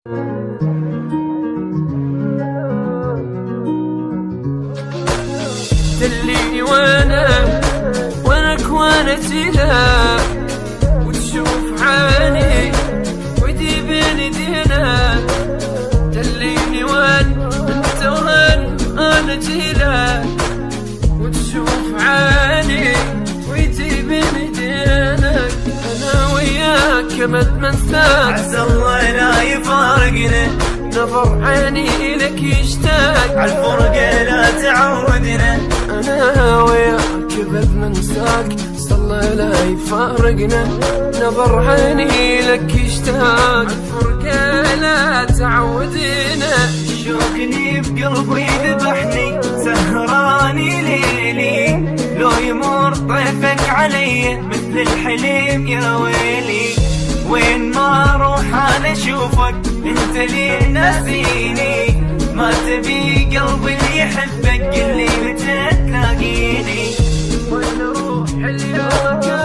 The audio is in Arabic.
تدليني وانا كوانتي لا، وتشوف عيني وتجيبني دينا. تدليني انت انا جيلك، وتشوف عيني وتجيبني دينك. انا وياك ابد ما انساك، عسى الله لا يفارقنا، نظر عيني لك يشتاق، عالفرقة لا تعودنا. انا وياك ابد ما انساك، عسى الله لا يفارقنا، نظر عيني لك يشتاق، عالفرقة لا تعودنا. شوقني بقلبي ذبحني، سهراني ليلي، لو يمر طيفك علي مثل الحليم يا ويلي. وين ما اروح انا اشوفك، انت لي ناسيني، ما تبي قلبي اللي يحبك، قل لي متى تلاقيني. وين اروح اليوم